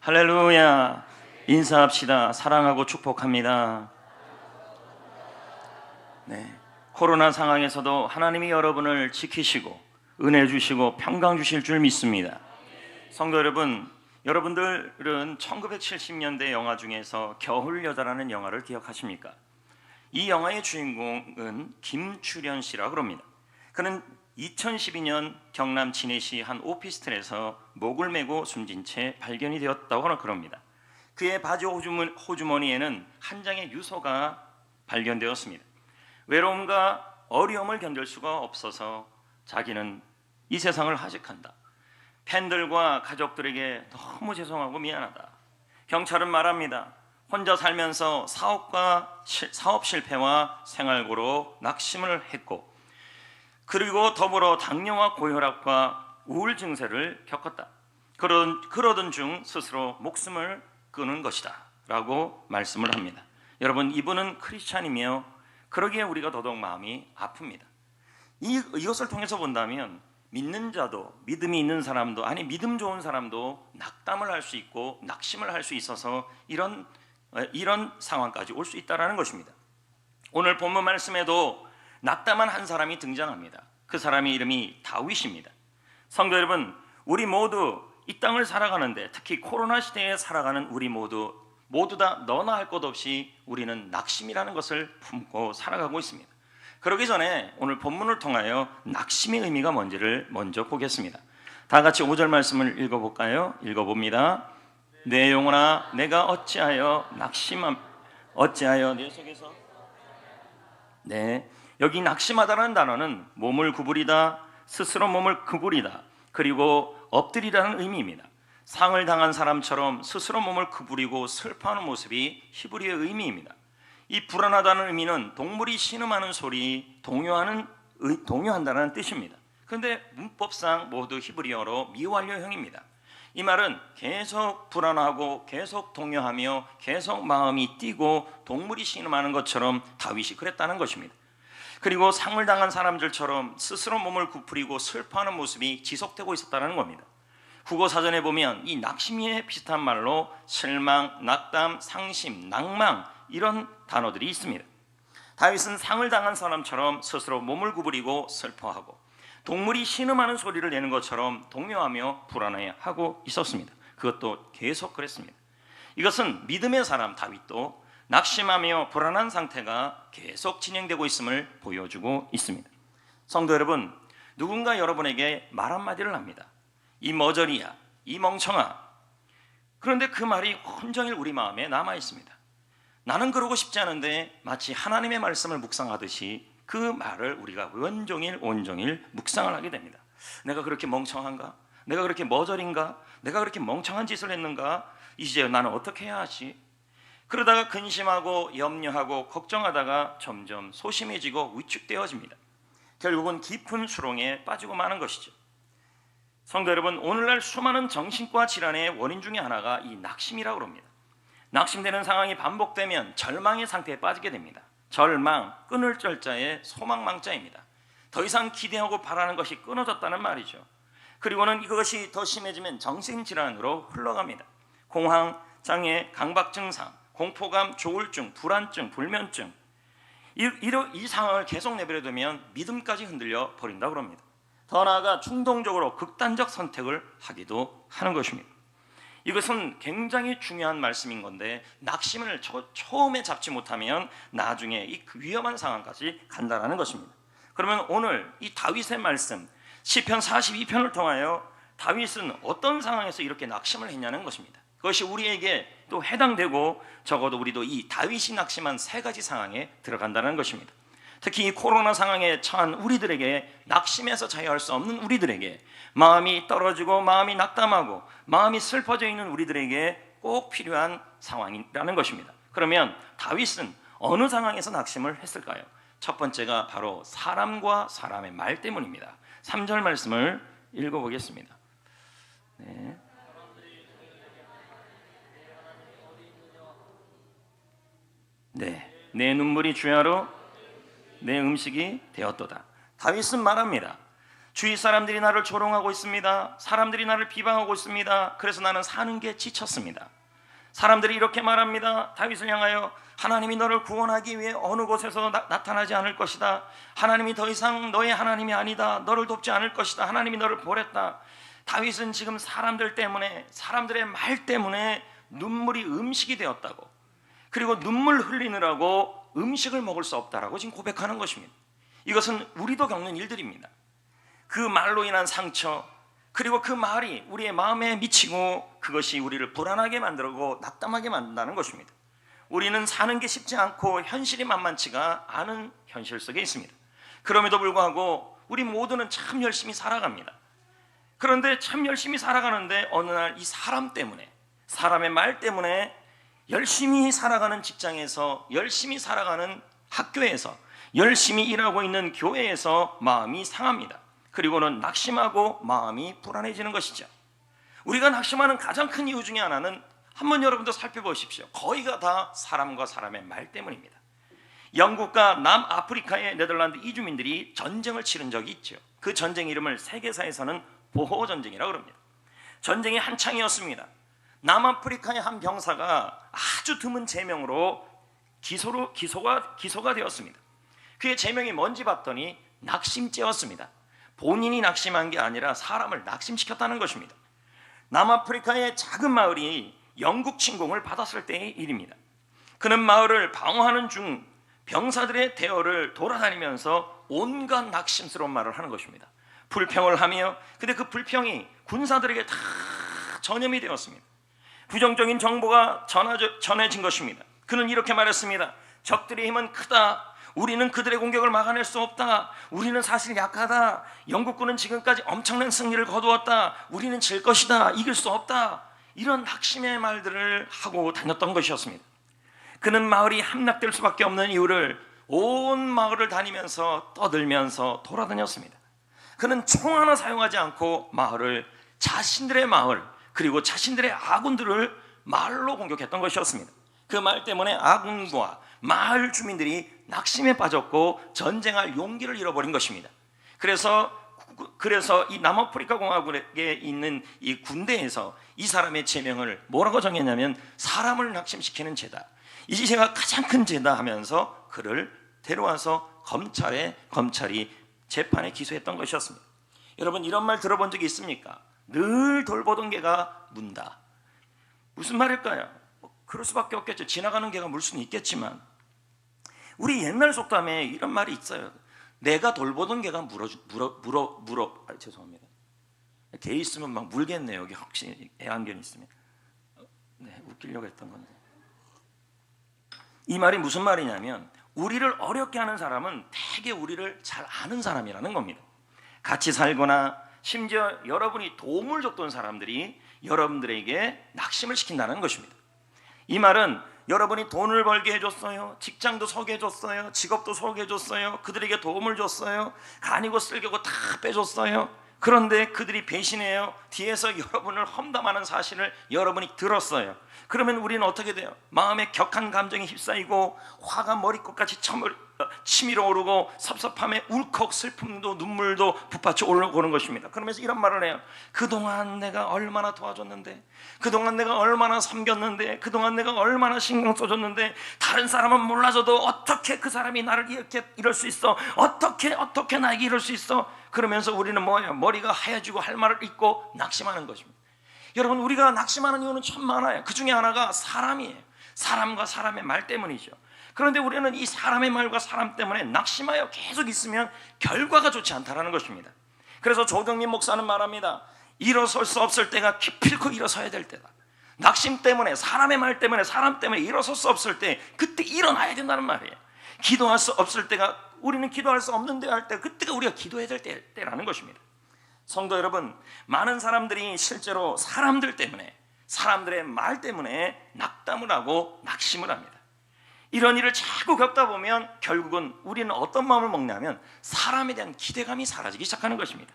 할렐루야. 인사합시다. 사랑하고 축복합니다. 네. 코로나 상황에서도 하나님이 여러분을 지키시고 은혜 주시고 평강 주실 줄 믿습니다. 성도 여러분, 여러분들은 1970년대 영화 중에서 겨울여자라는 영화를 기억하십니까? 이 영화의 주인공은 김주련 씨라고 합니다. 그는 2012년 경남 진해시 한 오피스텔에서 목을 메고 숨진 채 발견이 되었다고 그럽니다. 그의 바지 호주머니에는 한 장의 유서가 발견되었습니다. 외로움과 어려움을 견딜 수가 없어서 자기는 이 세상을 하직한다. 팬들과 가족들에게 너무 죄송하고 미안하다. 경찰은 말합니다. 혼자 살면서 사업 실패와 생활고로 낙심을 했고, 그리고 더불어 당뇨와 고혈압과 우울 증세를 겪었다. 그러던 중 스스로 목숨을 끊은 것이다 라고 말씀을 합니다. 여러분, 이분은 크리스찬이며 그러기에 우리가 더더욱 마음이 아픕니다. 이것을 통해서 본다면 믿는 자도, 믿음이 있는 사람도, 아니 믿음 좋은 사람도 낙담을 할 수 있고 낙심을 할 수 있어서 이런 상황까지 올 수 있다는 것입니다. 오늘 본문 말씀에도 낙담한 한 사람이 등장합니다. 그 사람의 이름이 다윗입니다. 성도 여러분, 우리 모두 이 땅을 살아가는데, 특히 코로나 시대에 살아가는 우리 모두 다 너나 할 것 없이 우리는 낙심이라는 것을 품고 살아가고 있습니다. 그러기 전에 오늘 본문을 통하여 낙심의 의미가 뭔지를 먼저 보겠습니다. 다 같이 5절 말씀을 읽어볼까요? 읽어봅니다. 내 영혼아, 내가 어찌하여 내 속에서. 네, 여기 낙심하다라는 단어는 몸을 구부리다, 스스로 몸을 구부리다, 그리고 엎드리라는 의미입니다. 상을 당한 사람처럼 스스로 몸을 구부리고 슬퍼하는 모습이 히브리어의 의미입니다. 이 불안하다는 의미는 동물이 신음하는 소리, 동요한다는 뜻입니다. 그런데 문법상 모두 히브리어로 미완료형입니다. 이 말은 계속 불안하고 계속 동요하며 계속 마음이 뛰고 동물이 신음하는 것처럼 다윗이 그랬다는 것입니다. 그리고 상을 당한 사람들처럼 스스로 몸을 구부리고 슬퍼하는 모습이 지속되고 있었다는 겁니다. 국어사전에 보면 이 낙심에 비슷한 말로 실망, 낙담, 상심, 낭망 이런 단어들이 있습니다. 다윗은 상을 당한 사람처럼 스스로 몸을 구부리고 슬퍼하고 동물이 신음하는 소리를 내는 것처럼 동요하며 불안해하고 있었습니다. 그것도 계속 그랬습니다. 이것은 믿음의 사람 다윗도 낙심하며 불안한 상태가 계속 진행되고 있음을 보여주고 있습니다. 성도 여러분, 누군가 여러분에게 말 한마디를 합니다. 이 머저리야, 이 멍청아. 그런데 그 말이 온종일 우리 마음에 남아 있습니다. 나는 그러고 싶지 않은데 마치 하나님의 말씀을 묵상하듯이 그 말을 우리가 온종일 묵상을 하게 됩니다. 내가 그렇게 멍청한가? 내가 그렇게 머저린가? 내가 그렇게 멍청한 짓을 했는가? 이제 나는 어떻게 해야 하지? 그러다가 근심하고 염려하고 걱정하다가 점점 소심해지고 위축되어집니다. 결국은 깊은 수렁에 빠지고 마는 것이죠. 성도 여러분, 오늘날 수많은 정신과 질환의 원인 중에 하나가 이 낙심이라고 합니다. 낙심되는 상황이 반복되면 절망의 상태에 빠지게 됩니다. 절망, 끊을 절자의 소망망자입니다. 더 이상 기대하고 바라는 것이 끊어졌다는 말이죠. 그리고는 이것이 더 심해지면 정신질환으로 흘러갑니다. 공황, 장애, 강박 증상, 공포감, 조울증, 불안증, 불면증, 이 상황을 계속 내버려두면 믿음까지 흔들려 버린다고 합니다. 더 나아가 충동적으로 극단적 선택을 하기도 하는 것입니다. 이것은 굉장히 중요한 말씀인 건데, 낙심을 처음에 잡지 못하면 나중에 이 위험한 상황까지 간다는 것입니다. 그러면 오늘 이 다윗의 말씀 시편 42편을 통하여 다윗은 어떤 상황에서 이렇게 낙심을 했냐는 것입니다. 그것이 우리에게 또 해당되고 적어도 우리도 이 다윗이 낙심한 세 가지 상황에 들어간다는 것입니다. 특히 이 코로나 상황에 처한 우리들에게, 낙심해서 자유할 수 없는 우리들에게, 마음이 떨어지고 마음이 낙담하고 마음이 슬퍼져 있는 우리들에게 꼭 필요한 상황이라는 것입니다. 그러면 다윗은 어느 상황에서 낙심을 했을까요? 첫 번째가 바로 사람과 사람의 말 때문입니다. 3절 말씀을 읽어보겠습니다. 네. 내 눈물이 주야로 내 음식이 되었도다. 다윗은 말합니다. 주위 사람들이 나를 조롱하고 있습니다. 사람들이 나를 비방하고 있습니다. 그래서 나는 사는 게 지쳤습니다. 사람들이 이렇게 말합니다. 다윗을 향하여 하나님이 너를 구원하기 위해 어느 곳에서 나타나지 않을 것이다. 하나님이 더 이상 너의 하나님이 아니다. 너를 돕지 않을 것이다. 하나님이 너를 버렸다. 다윗은 지금 사람들 때문에, 사람들의 말 때문에 눈물이 음식이 되었다고, 그리고 눈물 흘리느라고 음식을 먹을 수 없다라고 지금 고백하는 것입니다. 이것은 우리도 겪는 일들입니다. 그 말로 인한 상처, 그리고 그 말이 우리의 마음에 미치고 그것이 우리를 불안하게 만들고 낙담하게 만든다는 것입니다. 우리는 사는 게 쉽지 않고 현실이 만만치가 않은 현실 속에 있습니다. 그럼에도 불구하고 우리 모두는 참 열심히 살아갑니다. 그런데 참 열심히 살아가는데 어느 날 이 사람 때문에, 사람의 말 때문에 열심히 살아가는 직장에서, 열심히 살아가는 학교에서, 열심히 일하고 있는 교회에서 마음이 상합니다. 그리고는 낙심하고 마음이 불안해지는 것이죠. 우리가 낙심하는 가장 큰 이유 중에 하나는 한번 여러분도 살펴보십시오. 거의가 다 사람과 사람의 말 때문입니다. 영국과 남아프리카의 네덜란드 이주민들이 전쟁을 치른 적이 있죠. 그 전쟁 이름을 세계사에서는 보호전쟁이라고 합니다. 전쟁이 한창이었습니다. 남아프리카의 한 병사가 아주 드문 제명으로 기소가 되었습니다. 그의 제명이 뭔지 봤더니 낙심죄였습니다. 본인이 낙심한 게 아니라 사람을 낙심시켰다는 것입니다. 남아프리카의 작은 마을이 영국 침공을 받았을 때의 일입니다. 그는 마을을 방어하는 중 병사들의 대열을 돌아다니면서 온갖 낙심스러운 말을 하는 것입니다. 불평을 하며, 근데 그 불평이 군사들에게 다 전염이 되었습니다. 부정적인 정보가 전해진 것입니다. 그는 이렇게 말했습니다. 적들의 힘은 크다. 우리는 그들의 공격을 막아낼 수 없다. 우리는 사실 약하다. 영국군은 지금까지 엄청난 승리를 거두었다. 우리는 질 것이다. 이길 수 없다. 이런 낙심의 말들을 하고 다녔던 것이었습니다. 그는 마을이 함락될 수밖에 없는 이유를 온 마을을 다니면서 떠들면서 돌아다녔습니다. 그는 총 하나 사용하지 않고 마을을, 자신들의 마을, 그리고 자신들의 아군들을 말로 공격했던 것이었습니다. 그 말 때문에 아군과 마을 주민들이 낙심에 빠졌고 전쟁할 용기를 잃어버린 것입니다. 그래서 이 남아프리카 공화국에 있는 이 군대에서 이 사람의 제명을 뭐라고 정했냐면 사람을 낙심시키는 죄다, 이 죄가 가장 큰 죄다 하면서 그를 데려와서 검찰이 재판에 기소했던 것이었습니다. 여러분, 이런 말 들어본 적이 있습니까? 늘 돌보던 개가 문다. 무슨 말일까요? 그럴 수밖에 없겠죠. 지나가는 개가 물 수는 있겠지만, 우리 옛날 속담에 이런 말이 있어요. 내가 돌보던 개가 죄송합니다. 개 있으면 막 물겠네요. 여기 혹시 애완견 있으면. 네, 웃기려고 했던 건데. 이 말이 무슨 말이냐면, 우리를 어렵게 하는 사람은 되게 우리를 잘 아는 사람이라는 겁니다. 같이 살거나 심지어 여러분이 도움을 줬던 사람들이 여러분들에게 낙심을 시킨다는 것입니다. 이 말은 여러분이 돈을 벌게 해줬어요. 직장도 서게 해줬어요. 직업도 서게 해줬어요. 그들에게 도움을 줬어요. 간이고 쓸개고 다 빼줬어요. 그런데 그들이 배신해요. 뒤에서 여러분을 험담하는 사실을 여러분이 들었어요. 그러면 우리는 어떻게 돼요? 마음에 격한 감정에 휩싸이고 화가 머리끝까지 치밀어 오르고 섭섭함에 울컥 슬픔도 눈물도 북받쳐 올라오는 것입니다. 그러면서 이런 말을 해요. 그동안 내가 얼마나 도와줬는데, 그동안 내가 얼마나 섬겼는데, 그동안 내가 얼마나 신경 써줬는데, 다른 사람은 몰라줘도 어떻게 그 사람이 나를 이럴 수 있어? 어떻게 나에게 이럴 수 있어? 그러면서 우리는 뭐예요? 머리가 하얘지고 할 말을 잊고 낙심하는 것입니다. 여러분, 우리가 낙심하는 이유는 참 많아요. 그 중에 하나가 사람이에요. 사람과 사람의 말 때문이죠. 그런데 우리는 이 사람의 말과 사람 때문에 낙심하여 계속 있으면 결과가 좋지 않다는 것입니다. 그래서 조경민 목사는 말합니다. 일어설 수 없을 때가 기필코 일어서야 될 때다. 낙심 때문에, 사람의 말 때문에, 사람 때문에 일어설 수 없을 때 그때 일어나야 된다는 말이에요. 기도할 수 없을 때가, 우리는 기도할 수 없는데 할 때, 그때가 우리가 기도해야 될 때라는 것입니다. 성도 여러분, 많은 사람들이 실제로 사람들 때문에, 사람들의 말 때문에 낙담을 하고 낙심을 합니다. 이런 일을 자꾸 겪다 보면 결국은 우리는 어떤 마음을 먹냐면 사람에 대한 기대감이 사라지기 시작하는 것입니다.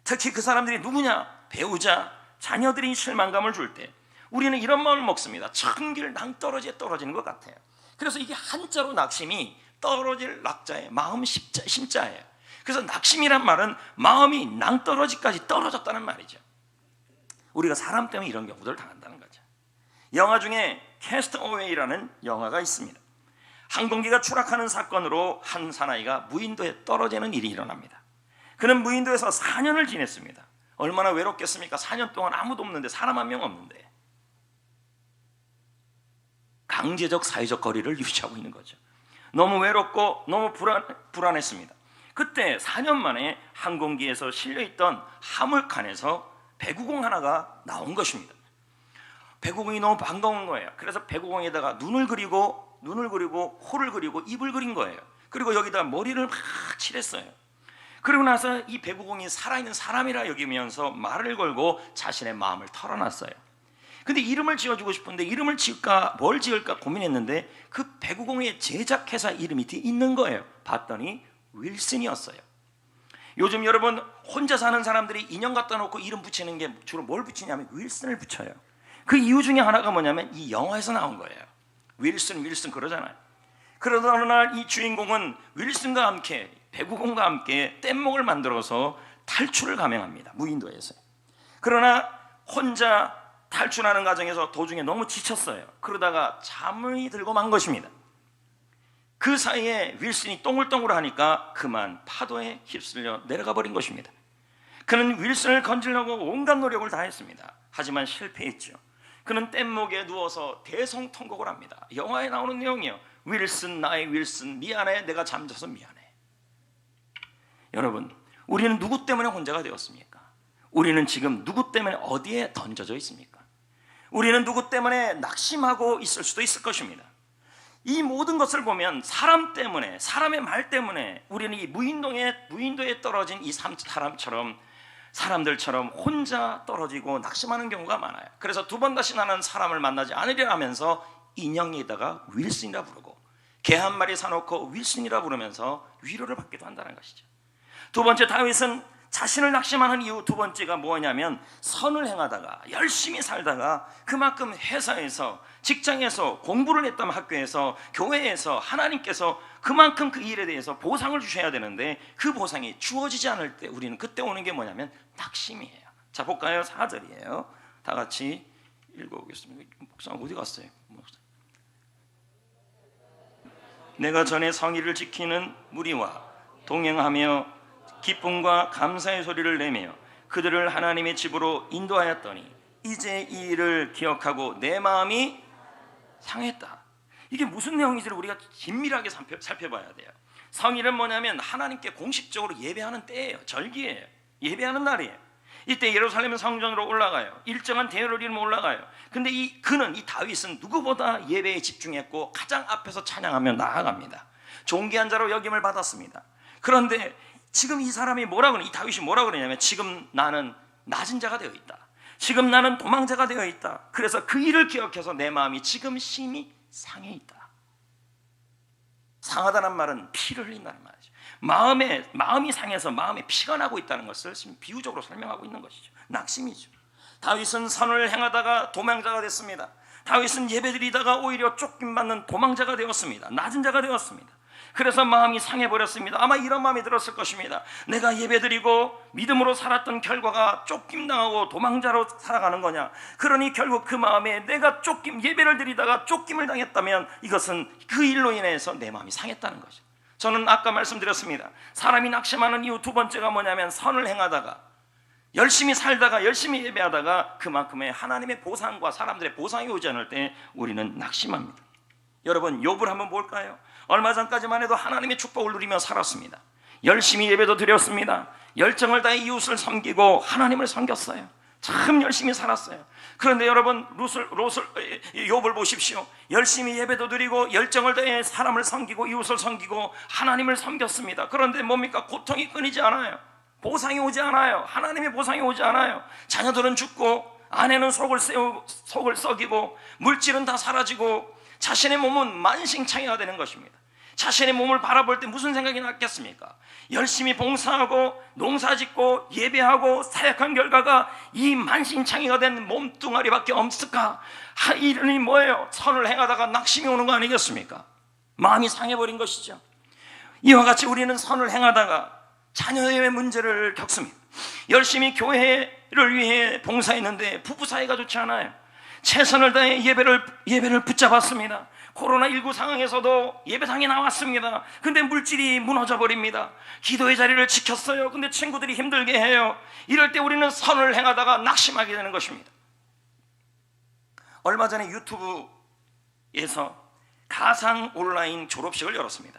특히 그 사람들이 누구냐? 배우자, 자녀들이 실망감을 줄 때 우리는 이런 마음을 먹습니다. 천길 낭떠러지에 떨어지는 것 같아요. 그래서 이게 한자로 낙심이 떨어질 낙자의 마음 심자예요. 그래서 낙심이란 말은 마음이 낭떠러지까지 떨어졌다는 말이죠. 우리가 사람 때문에 이런 경우들을 당한다는 거죠. 영화 중에 캐스트 어웨이라는 영화가 있습니다. 항공기가 추락하는 사건으로 한 사나이가 무인도에 떨어지는 일이 일어납니다. 그는 무인도에서 4년을 지냈습니다. 얼마나 외롭겠습니까? 4년 동안 아무도 없는데, 사람 한 명 없는데 강제적 사회적 거리를 유지하고 있는 거죠. 너무 외롭고 너무 불안했습니다. 그때 4년 만에 항공기에서 실려있던 화물칸에서 배구공 하나가 나온 것입니다. 배구공이 너무 반가운 거예요. 그래서 배구공에다가 눈을 그리고 코를 그리고 입을 그린 거예요. 그리고 여기다 머리를 막 칠했어요. 그리고 나서 이 배구공이 살아있는 사람이라 여기면서 말을 걸고 자신의 마음을 털어놨어요. 근데 이름을 지어주고 싶은데 이름을 지을까 뭘 지을까 고민했는데 그 배구공의 제작회사 이름이 뒤에 있는 거예요. 봤더니 윌슨이었어요. 요즘 여러분 혼자 사는 사람들이 인형 갖다 놓고 이름 붙이는 게 주로 뭘 붙이냐면 윌슨을 붙여요. 그 이유 중에 하나가 뭐냐면 이 영화에서 나온 거예요. 윌슨 그러잖아요. 그러던 어느 날 이 주인공은 윌슨과 함께 배구공과 함께 뗏목을 만들어서 탈출을 감행합니다. 무인도에서. 그러나 혼자 탈출하는 과정에서 도중에 너무 지쳤어요. 그러다가 잠이 들고 만 것입니다. 그 사이에 윌슨이 똥울똥울하니까 그만 파도에 휩쓸려 내려가 버린 것입니다. 그는 윌슨을 건지려고 온갖 노력을 다했습니다. 하지만 실패했죠. 그는 뗏목에 누워서 대성통곡을 합니다. 영화에 나오는 내용이에요. 윌슨, 나의 윌슨, 미안해, 내가 잠자서 미안해. 여러분, 우리는 누구 때문에 혼자가 되었습니까? 우리는 지금 누구 때문에 어디에 던져져 있습니까? 우리는 누구 때문에 낙심하고 있을 수도 있을 것입니다. 이 모든 것을 보면 사람 때문에, 사람의 말 때문에 우리는 이 무인도에 떨어진 이 사람들처럼 혼자 떨어지고 낙심하는 경우가 많아요. 그래서 두 번 다시 나는 사람을 만나지 않으려 하면서 인형에다가 윌슨이라 부르고 개 한 마리 사놓고 윌슨이라 부르면서 위로를 받기도 한다는 것이죠. 두 번째, 다윗은 자신을 낙심하는 이유 두 번째가 뭐냐면 선을 행하다가 열심히 살다가 그만큼 회사에서, 직장에서, 공부를 했다면 학교에서, 교회에서 하나님께서 그만큼 그 일에 대해서 보상을 주셔야 되는데 그 보상이 주어지지 않을 때 우리는 그때 오는 게 뭐냐면 낙심이에요. 자, 볼까요? 4절이에요. 다 같이 읽어보겠습니다. 목사 어디 갔어요? 내가 전에 성의를 지키는 무리와 동행하며 기쁨과 감사의 소리를 내며 그들을 하나님의 집으로 인도하였더니 이제 이 일을 기억하고 내 마음이 상했다. 이게 무슨 내용인지를 우리가 긴밀하게 살펴봐야 돼요. 성일은 뭐냐면 하나님께 공식적으로 예배하는 때예요. 절기예요. 예배하는 날이에요. 이때 예루살렘 성전으로 올라가요. 일정한 대열을 이루며 올라가요. 근데 이 다윗은 누구보다 예배에 집중했고 가장 앞에서 찬양하며 나아갑니다. 존귀한 자로 여김을 받았습니다. 그런데 지금 이 사람이 이 다윗이 뭐라고 그러냐면 지금 나는 낮은 자가 되어 있다. 지금 나는 도망자가 되어 있다. 그래서 그 일을 기억해서 내 마음이 지금 심히 상해 있다. 상하다는 말은 피를 흘린다는 말이죠. 마음이 상해서 마음에 피가 나고 있다는 것을 비유적으로 설명하고 있는 것이죠. 낙심이죠. 다윗은 선을 행하다가 도망자가 됐습니다. 다윗은 예배드리다가 오히려 쫓김받는 도망자가 되었습니다. 낮은 자가 되었습니다. 그래서 마음이 상해버렸습니다. 아마 이런 마음이 들었을 것입니다. 내가 예배드리고 믿음으로 살았던 결과가 쫓김당하고 도망자로 살아가는 거냐. 그러니 결국 그 마음에 내가 예배를 드리다가 쫓김을 당했다면 이것은 그 일로 인해서 내 마음이 상했다는 거죠. 저는 아까 말씀드렸습니다. 사람이 낙심하는 이유 두 번째가 뭐냐면 선을 행하다가 열심히 살다가 열심히 예배하다가 그만큼의 하나님의 보상과 사람들의 보상이 오지 않을 때 우리는 낙심합니다. 여러분, 욥을 한번 볼까요? 얼마 전까지만 해도 하나님의 축복을 누리며 살았습니다. 열심히 예배도 드렸습니다. 열정을 다해 이웃을 섬기고 하나님을 섬겼어요. 참 열심히 살았어요. 그런데 여러분, 욥을 보십시오. 열심히 예배도 드리고 열정을 다해 사람을 섬기고 이웃을 섬기고 하나님을 섬겼습니다. 그런데 뭡니까? 고통이 끊이지 않아요. 보상이 오지 않아요. 하나님의 보상이 오지 않아요. 자녀들은 죽고 아내는 속을 썩이고 물질은 다 사라지고 자신의 몸은 만신창이가 되는 것입니다. 자신의 몸을 바라볼 때 무슨 생각이 났겠습니까? 열심히 봉사하고 농사짓고 예배하고 사역한 결과가 이 만신창이가 된 몸뚱아리밖에 없을까? 이름이 뭐예요? 선을 행하다가 낙심이 오는 거 아니겠습니까? 마음이 상해버린 것이죠. 이와 같이 우리는 선을 행하다가 자녀의 문제를 겪습니다. 열심히 교회를 위해 봉사했는데 부부 사이가 좋지 않아요. 최선을 다해 예배를 붙잡았습니다. 코로나19 상황에서도 예배당에 나왔습니다. 근데 물질이 무너져 버립니다. 기도의 자리를 지켰어요. 근데 친구들이 힘들게 해요. 이럴 때 우리는 선을 행하다가 낙심하게 되는 것입니다. 얼마 전에 유튜브에서 가상 온라인 졸업식을 열었습니다.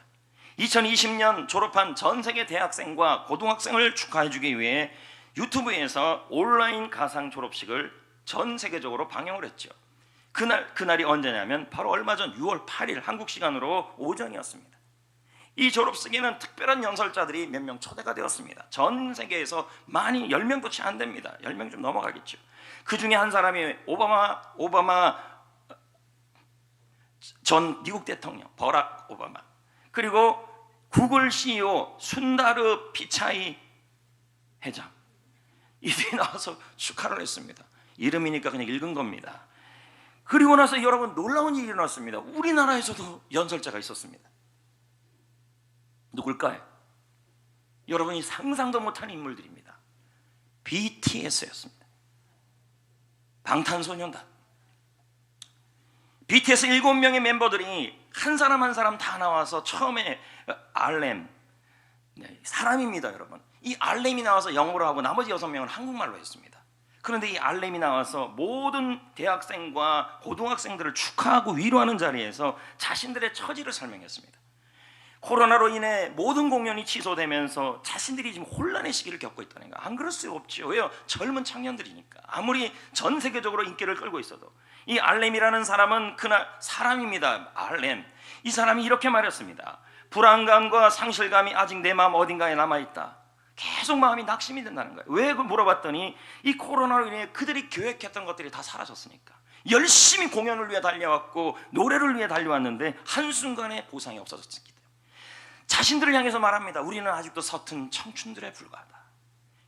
2020년 졸업한 전 세계 대학생과 고등학생을 축하해주기 위해 유튜브에서 온라인 가상 졸업식을 전 세계적으로 방영을 했죠. 그날이 언제냐면 바로 얼마 전 6월 8일 한국 시간으로 오전이었습니다. 이 졸업식에는 특별한 연설자들이 몇 명 초대가 되었습니다. 전 세계에서 많이 10명도 채 안 됩니다. 10명 좀 넘어가겠죠. 그 중에 한 사람이 오바마 전 미국 대통령 버락 오바마, 그리고 구글 CEO 순다르 피차이 회장, 이들이 나와서 축하를 했습니다. 이름이니까 그냥 읽은 겁니다. 그리고 나서 여러분, 놀라운 일이 일어났습니다. 우리나라에서도 연설자가 있었습니다. 누굴까요? 여러분이 상상도 못한 인물들입니다. BTS였습니다. 방탄소년단. BTS 7명의 멤버들이 한 사람 한 사람 다 나와서 처음에 알렘, 사람입니다. 여러분, 이 알렘이 나와서 영어로 하고 나머지 6명은 한국말로 했습니다. 그런데 이 알렘이 나와서 모든 대학생과 고등학생들을 축하하고 위로하는 자리에서 자신들의 처지를 설명했습니다. 코로나로 인해 모든 공연이 취소되면서 자신들이 지금 혼란의 시기를 겪고 있다는 거. 안 그럴 수 없죠. 왜요? 젊은 청년들이니까. 아무리 전 세계적으로 인기를 끌고 있어도. 이 알렘이라는 사람은 그날 사람입니다. 알렘. 이 사람이 이렇게 말했습니다. 불안감과 상실감이 아직 내 마음 어딘가에 남아있다. 계속 마음이 낙심이 된다는 거예요. 왜 물어봤더니 이 코로나로 인해 그들이 계획했던 것들이 다 사라졌으니까. 열심히 공연을 위해 달려왔고 노래를 위해 달려왔는데 한순간에 보상이 없어졌기 때문에 자신들을 향해서 말합니다. 우리는 아직도 서툰 청춘들에 불과하다.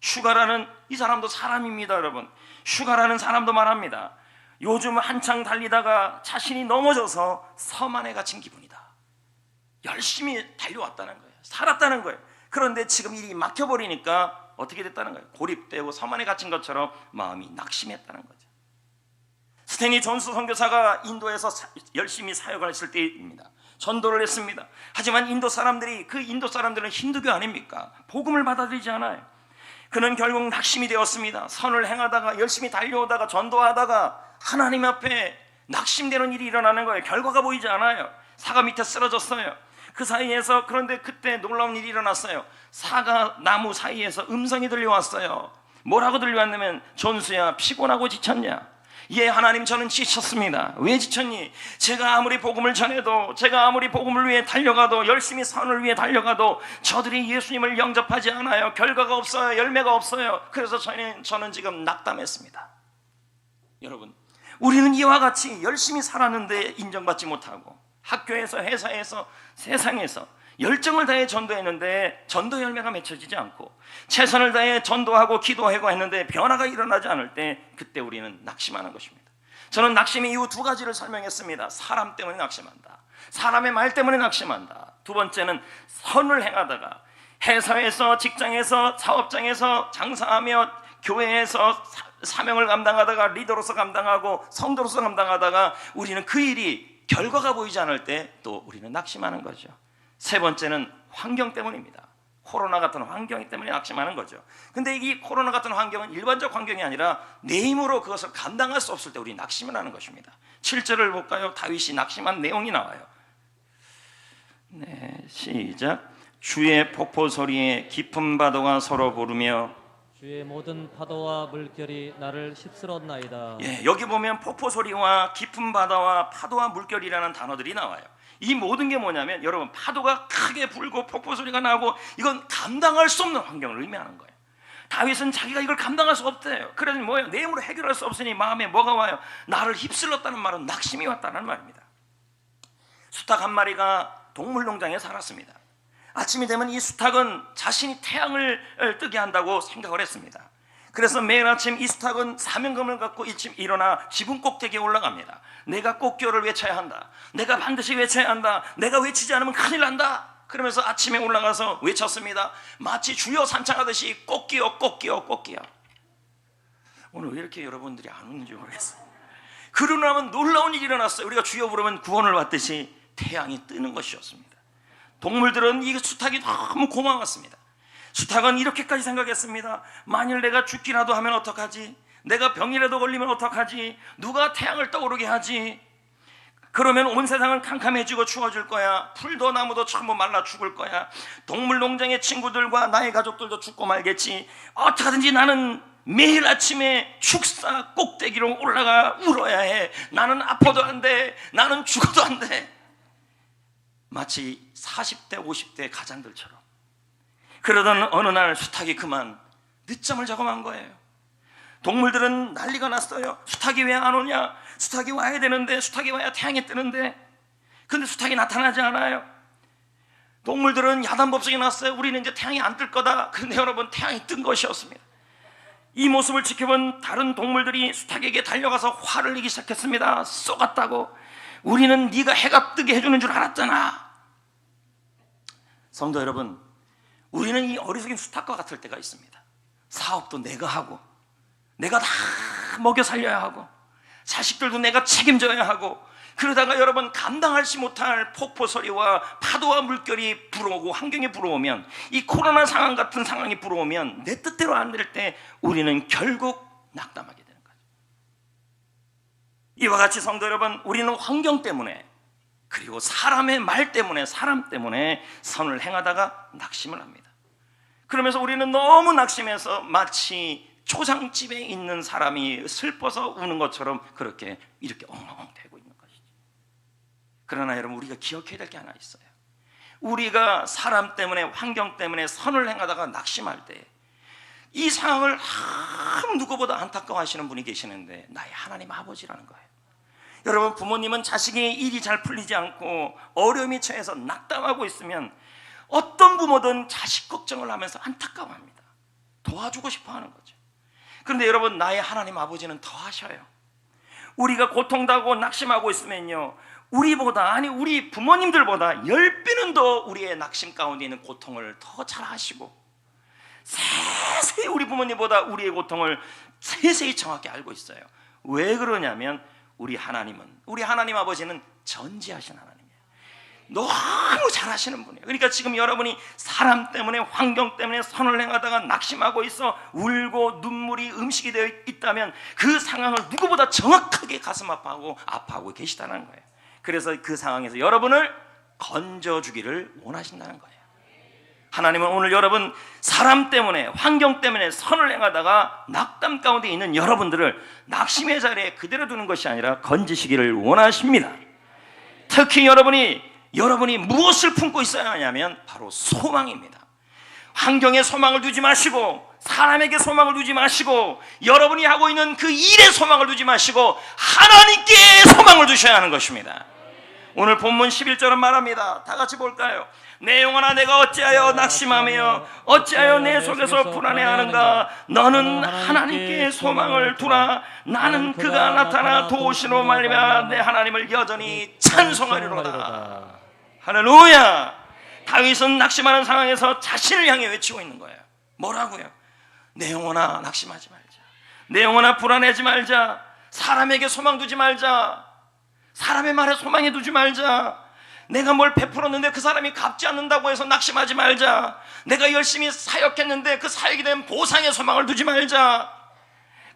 슈가라는 이 사람도 사람입니다. 여러분, 슈가라는 사람도 말합니다. 요즘 한창 달리다가 자신이 넘어져서 섬 안에 갇힌 기분이다. 열심히 달려왔다는 거예요. 살았다는 거예요. 그런데 지금 일이 막혀버리니까 어떻게 됐다는 거예요? 고립되고 섬 안에 갇힌 것처럼 마음이 낙심했다는 거죠. 스탠리 존스 선교사가 인도에서 열심히 사역을 했을 때입니다. 전도를 했습니다. 하지만 인도 사람들은 힌두교 아닙니까? 복음을 받아들이지 않아요. 그는 결국 낙심이 되었습니다. 선을 행하다가 열심히 달려오다가 전도하다가 하나님 앞에 낙심되는 일이 일어나는 거예요. 결과가 보이지 않아요. 사과 밑에 쓰러졌어요. 그 사이에서, 그런데 그때 놀라운 일이 일어났어요. 사과 나무 사이에서 음성이 들려왔어요. 뭐라고 들려왔냐면, 존수야, 피곤하고 지쳤냐? 예, 하나님, 저는 지쳤습니다. 왜 지쳤니? 제가 아무리 복음을 전해도, 제가 아무리 복음을 위해 달려가도, 열심히 선을 위해 달려가도 저들이 예수님을 영접하지 않아요. 결과가 없어요. 열매가 없어요. 그래서 저는 지금 낙담했습니다. 여러분, 우리는 이와 같이 열심히 살았는데 인정받지 못하고, 학교에서, 회사에서, 세상에서 열정을 다해 전도했는데 전도 열매가 맺혀지지 않고, 최선을 다해 전도하고 기도하고 했는데 변화가 일어나지 않을 때, 그때 우리는 낙심하는 것입니다. 저는 낙심의 이유 2가지를 설명했습니다. 사람 때문에 낙심한다. 사람의 말 때문에 낙심한다. 두 번째는 선을 행하다가 회사에서, 직장에서, 사업장에서 장사하며 교회에서 사명을 감당하다가 리더로서 감당하고 성도로서 감당하다가 우리는 그 일이 결과가 보이지 않을 때 또 우리는 낙심하는 거죠. 세 번째는 환경 때문입니다. 코로나 같은 환경 때문에 낙심하는 거죠. 근데 이 코로나 같은 환경은 일반적 환경이 아니라 내 힘으로 그것을 감당할 수 없을 때 우리 낙심을 하는 것입니다. 7절을 볼까요? 다윗이 낙심한 내용이 나와요. 네, 시작. 주의 폭포 소리에 깊은 파도가 서로 부르며 주의 모든 파도와 물결이 나를 휩쓸었나이다. 예, 여기 보면 폭포 소리와 깊은 바다와 파도와 물결이라는 단어들이 나와요. 이 모든 게 뭐냐면, 여러분, 파도가 크게 불고 폭포 소리가 나고, 이건 감당할 수 없는 환경을 의미하는 거예요. 다윗은 자기가 이걸 감당할 수 없대요. 그래서 뭐예요? 내 힘으로 해결할 수 없으니 마음에 뭐가 와요? 나를 휩쓸었다는 말은 낙심이 왔다는 말입니다. 수탉 한 마리가 동물농장에 살았습니다. 아침이 되면 이 수탉은 자신이 태양을 뜨게 한다고 생각을 했습니다. 그래서 매일 아침 이 수탉은 사명감을 갖고 일어나 지붕 꼭대기에 올라갑니다. 내가 꼭 기호를 외쳐야 한다. 내가 반드시 외쳐야 한다. 내가 외치지 않으면 큰일 난다. 그러면서 아침에 올라가서 외쳤습니다. 마치 주여 삼창하듯이 꽃기요 꽃기요 꽃기요. 오늘 왜 이렇게 여러분들이 안 오는지 모르겠어요. 그러고 나면 놀라운 일이 일어났어요. 우리가 주여 부르면 구원을 받듯이 태양이 뜨는 것이었습니다. 동물들은 이 수탉이 너무 고마웠습니다. 수탉은 이렇게까지 생각했습니다. 만일 내가 죽기라도 하면 어떡하지? 내가 병이라도 걸리면 어떡하지? 누가 태양을 떠오르게 하지? 그러면 온 세상은 캄캄해지고 추워질 거야. 풀도 나무도 전부 말라 죽을 거야. 동물 농장의 친구들과 나의 가족들도 죽고 말겠지. 어떻게든지 나는 매일 아침에 축사 꼭대기로 올라가 울어야 해. 나는 아파도 안 돼. 나는 죽어도 안 돼. 마치 40대 50대 가장들처럼. 그러던 어느 날 수탉이 그만 늦잠을 자고 만 거예요. 동물들은 난리가 났어요. 수탉이 왜 안 오냐? 수탉이 와야 되는데, 수탉이 와야 태양이 뜨는데. 근데 수탉이 나타나지 않아요. 동물들은 야단법석이 났어요. 우리는 이제 태양이 안 뜰 거다. 근데 여러분, 태양이 뜬 것이었습니다. 이 모습을 지켜본 다른 동물들이 수탉에게 달려가서 화를 내기 시작했습니다. 쏘갔다고. 우리는 네가 해가 뜨게 해주는 줄 알았잖아. 성도 여러분, 우리는 이 어리석은 수탉과 같을 때가 있습니다. 사업도 내가 하고, 내가 다 먹여 살려야 하고, 자식들도 내가 책임져야 하고, 그러다가 여러분 감당하지 못할 폭포 소리와 파도와 물결이 불어오고 환경이 불어오면, 이 코로나 상황 같은 상황이 불어오면 내 뜻대로 안 될 때 우리는 결국 낙담하게 되는 거죠. 이와 같이 성도 여러분, 우리는 환경 때문에, 그리고 사람의 말 때문에, 사람 때문에 선을 행하다가 낙심을 합니다. 그러면서 우리는 너무 낙심해서 마치 초상집에 있는 사람이 슬퍼서 우는 것처럼 그렇게 이렇게 엉엉 대고 있는 것이죠. 그러나 여러분, 우리가 기억해야 될 게 하나 있어요. 우리가 사람 때문에, 환경 때문에 선을 행하다가 낙심할 때 이 상황을 누구보다 안타까워하시는 분이 계시는데 나의 하나님 아버지라는 거예요. 여러분, 부모님은 자식의 일이 잘 풀리지 않고 어려움이 처해서 낙담하고 있으면 어떤 부모든 자식 걱정을 하면서 안타까워합니다. 도와주고 싶어 하는 거죠. 그런데 여러분, 나의 하나님 아버지는 더 하셔요. 우리가 고통당하고 낙심하고 있으면요, 우리보다, 아니 우리 부모님들보다 10배는 더 우리의 낙심 가운데 있는 고통을 더 잘 아시고, 세세히 우리 부모님보다 우리의 고통을 세세히 정확히 알고 있어요. 왜 그러냐면 우리 하나님 아버지는 전지하신 하나님이에요. 너무 잘하시는 분이에요. 그러니까 지금 여러분이 사람 때문에, 환경 때문에 선을 행하다가 낙심하고 있어 울고 눈물이 음식이 되어 있다면 그 상황을 누구보다 정확하게 가슴 아파하고 계시다는 거예요. 그래서 그 상황에서 여러분을 건져주기를 원하신다는 거예요. 하나님은 오늘 여러분, 사람 때문에, 환경 때문에 선을 행하다가 낙담 가운데 있는 여러분들을 낙심의 자리에 그대로 두는 것이 아니라 건지시기를 원하십니다. 특히 여러분이 무엇을 품고 있어야 하냐면 바로 소망입니다. 환경에 소망을 두지 마시고, 사람에게 소망을 두지 마시고, 여러분이 하고 있는 그 일에 소망을 두지 마시고 하나님께 소망을 두셔야 하는 것입니다. 오늘 본문 11절은 말합니다. 다 같이 볼까요? 내 영혼아, 내가 어찌하여 낙심하며 어찌하여 내 속에서 불안해하는가? 너는 하나님께 소망을 두라. 나는 그가 나타나 도우시로 말미암아 내 하나님을 여전히 찬송하리로다. 할렐루야. 다윗은 낙심하는 상황에서 자신을 향해 외치고 있는 거예요. 뭐라고요? 내 영혼아, 낙심하지 말자. 내 영혼아, 불안해하지 말자. 사람에게 소망 두지 말자. 사람의 말에 소망해 두지 말자. 내가 뭘 베풀었는데 그 사람이 갚지 않는다고 해서 낙심하지 말자. 내가 열심히 사역했는데 그 사역에 대한 보상에 소망을 두지 말자.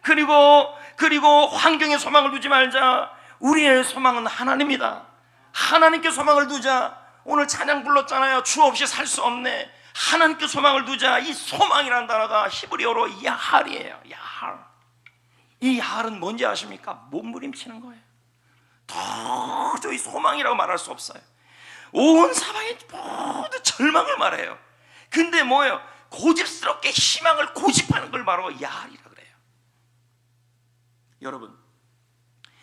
그리고 환경에 소망을 두지 말자. 우리의 소망은 하나님이다. 하나님께 소망을 두자. 오늘 찬양 불렀잖아요. 주 없이 살 수 없네. 하나님께 소망을 두자. 이 소망이라는 단어가 히브리어로 야할이에요. 야할. 이 야할은 뭔지 아십니까? 몸부림치는 거예요. 도저히 소망이라고 말할 수 없어요. 온 사방에 모두 절망을 말해요. 근데 뭐예요? 고집스럽게 희망을 고집하는 걸 바로 야할이라 그래요. 여러분,